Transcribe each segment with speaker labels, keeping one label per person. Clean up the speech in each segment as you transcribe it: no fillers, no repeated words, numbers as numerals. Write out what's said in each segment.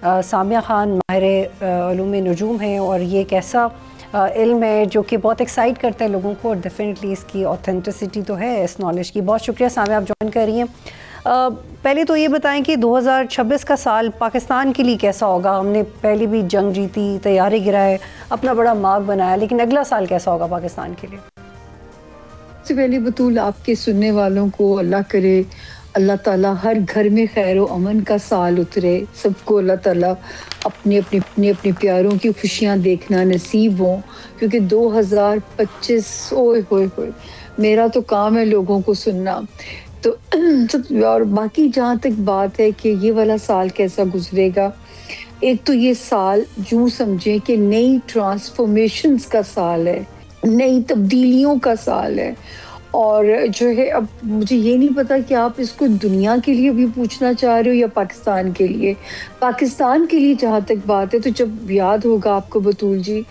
Speaker 1: सामिया खान माहिर उलूम नजूम हैं और ये एक ऐसा इल्म है जो कि बहुत एक्साइट करता है लोगों को और डेफिनेटली इसकी ऑथेंटिसिटी तो है इस नॉलेज की। बहुत शुक्रिया सामिया, आप ज्वाइन कर रही हैं। पहले तो ये बताएं कि 2026 का साल पाकिस्तान के लिए कैसा होगा? हमने पहले भी जंग जीती, तैयारी गिराए, अपना बड़ा मार्ग बनाया, लेकिन अगला साल कैसा होगा पाकिस्तान के लिए?
Speaker 2: सबसे पहले बतूल आपके सुनने वालों को अल्लाह करे अल्लाह ताला हर घर में खैर व अमन का साल उतरे, सबको अल्लाह ताला अपने प्यारों की खुशियाँ देखना नसीब हो, क्योंकि 2025 ओए होए होए मेरा तो काम है लोगों को सुनना। तो और बाकी जहाँ तक बात है कि ये वाला साल कैसा गुजरेगा, एक तो ये साल यूँ समझें कि नई ट्रांसफॉर्मेशंस का साल है, नई तब्दीलियों का साल है। और जो है, अब मुझे ये नहीं पता कि आप इसको दुनिया के लिए भी पूछना चाह रहे हो या पाकिस्तान के लिए। पाकिस्तान के लिए जहाँ तक बात है, तो जब याद होगा आपको बतूल जी,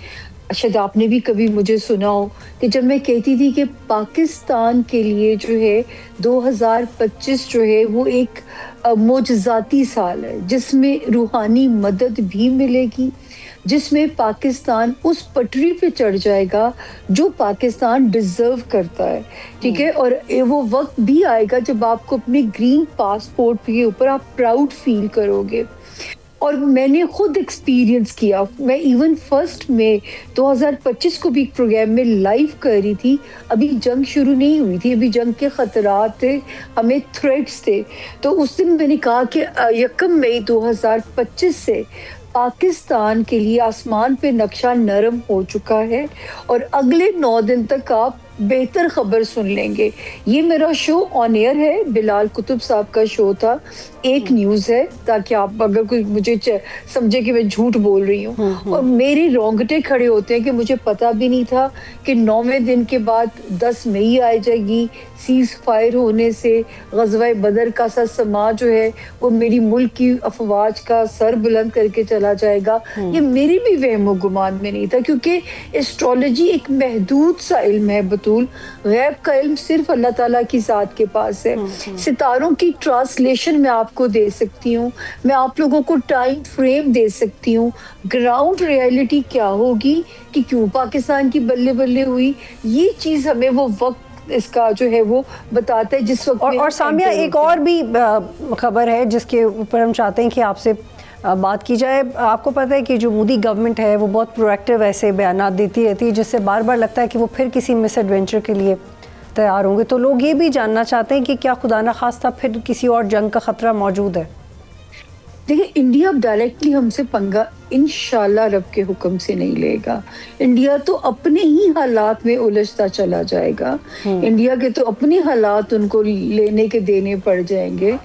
Speaker 2: शायद आपने भी कभी मुझे सुना हो कि जब मैं कहती थी कि पाकिस्तान के लिए जो है 2025 जो है वो एक मोजज़ाती साल है, जिसमें रूहानी मदद भी मिलेगी, जिसमें पाकिस्तान उस पटरी पे चढ़ जाएगा जो पाकिस्तान डिज़र्व करता है, ठीक है। और वो वक्त भी आएगा जब आपको अपने ग्रीन पासपोर्ट के ऊपर आप प्राउड फील करोगे। और मैंने खुद एक्सपीरियंस किया, मैं इवन 1 मई 2025 को भी एक प्रोग्राम में लाइव कर रही थी। अभी जंग शुरू नहीं हुई थी, अभी जंग के खतरात थे, हमें थ्रेट्स थे। तो उस दिन मैंने कहा कि 1 मई 2025 से पाकिस्तान के लिए आसमान पे नक्शा नरम हो चुका है और अगले 9 दिन तक आप बेहतर खबर सुन लेंगे। ये मेरा शो ऑन एयर है, बिलाल कुतुब साहब का शो था, एक न्यूज़ है, ताकि आप अगर कोई मुझे समझे कि मैं झूठ बोल रही हूँ। और मेरे रोंगटे खड़े होते हैं कि मुझे पता भी नहीं था कि 9वें दिन के बाद 10 मई आ जाएगी, सीज़ फायर होने से ग़ज़वा बदर का सा समा जो है वो मेरी मुल्क की अफवाज का सर बुलंद करके चला जाएगा। ये मेरी भी वहमो गुमान में नहीं था, क्योंकि एस्ट्रोलॉजी एक महदूद सा इल्म है बतूल, गैब का इल्म सिर्फ अल्लाह ताला की ज़ात के पास है। सितारों की ट्रांसलेशन मैं आपको दे सकती हूँ, मैं आप लोगों को टाइम फ्रेम दे सकती हूँ, ग्राउंड रियलिटी क्या होगी कि क्यों पाकिस्तान की बल्ले बल्ले हुई, ये चीज़ हमें वो वक्त इसका जो है वो बताता है जिस वक्त।
Speaker 1: और सामिया, एक और भी खबर है जिसके ऊपर हम चाहते हैं कि आपसे बात की जाए। आपको पता है कि जो मोदी गवर्नमेंट है वो बहुत प्रोएक्टिव ऐसे बयान देती रहती है, जिससे बार बार लगता है कि वो फिर किसी मिस एडवेंचर के लिए तैयार होंगे। तो लोग ये भी जानना चाहते हैं कि क्या खुदा न खास्ता फिर किसी और जंग का ख़तरा मौजूद है?
Speaker 2: देखिए, इंडिया डायरेक्टली हमसे पंगा इंशाल्लाह रब के हुक्म से नहीं लेगा। इंडिया तो अपने ही हालात में उलझता चला जाएगा। इंडिया के तो अपने हालात उनको लेने के देने पड़ जाएंगे।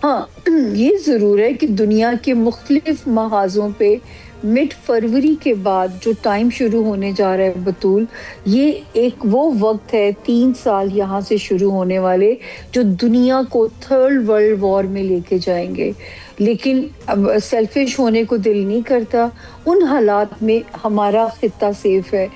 Speaker 2: हाँ, ये ज़रूर है कि दुनिया के मुख्तलिफ महाज़ों पे मिड फरवरी के बाद जो टाइम शुरू होने जा रहा है बतूल, ये एक वो वक्त है 3 साल यहाँ से शुरू होने वाले जो दुनिया को 3rd वर्ल्ड वॉर में लेके जाएंगे। लेकिन अब सेल्फिश होने को दिल नहीं करता, उन हालात में हमारा खित्ता सेफ है।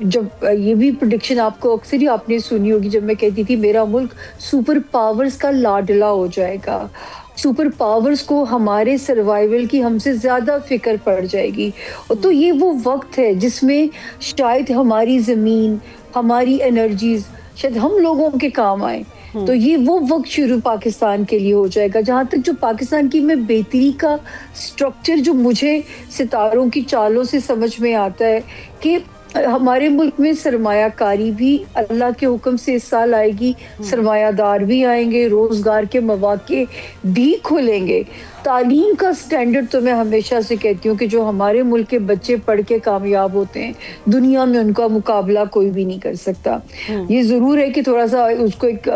Speaker 2: जब ये भी प्रेडिक्शन आपको अक्सर ही आपने सुनी होगी, जब मैं कहती थी मेरा मुल्क सुपर पावर्स का लाडला हो जाएगा, सुपर पावर्स को हमारे सर्वाइवल की हमसे ज़्यादा फिक्र पड़ जाएगी। तो ये वो वक्त है जिसमें शायद हमारी ज़मीन, हमारी एनर्जीज शायद हम लोगों के काम आए। तो ये वो वक्त शुरू पाकिस्तान के लिए हो जाएगा। जहाँ तक जो पाकिस्तान की मैं बेहतरी का स्ट्रक्चर जो मुझे सितारों की चालों से समझ में आता है कि हमारे मुल्क में सरमायाकारी भी अल्लाह के हुक्म से इस साल आएगी, सरमायादार भी आएंगे, रोज़गार के मौके भी खुलेंगे। तालीम का स्टैंडर्ड तो मैं हमेशा से कहती हूँ कि जो हमारे मुल्क के बच्चे पढ़ के कामयाब होते हैं, दुनिया में उनका मुकाबला कोई भी नहीं कर सकता। ये ज़रूर है कि थोड़ा सा उसको एक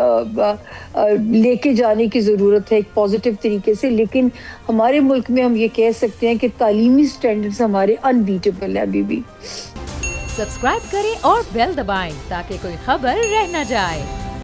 Speaker 2: लेके जाने की ज़रूरत है एक पॉजिटिव तरीके से, लेकिन हमारे मुल्क में हम ये कह सकते हैं कि तालीमी स्टैंडर्ड्स हमारे अनबीटेबल है अभी भी।
Speaker 3: सब्सक्राइब करें और बेल दबाएं ताकि कोई खबर रह न जाए।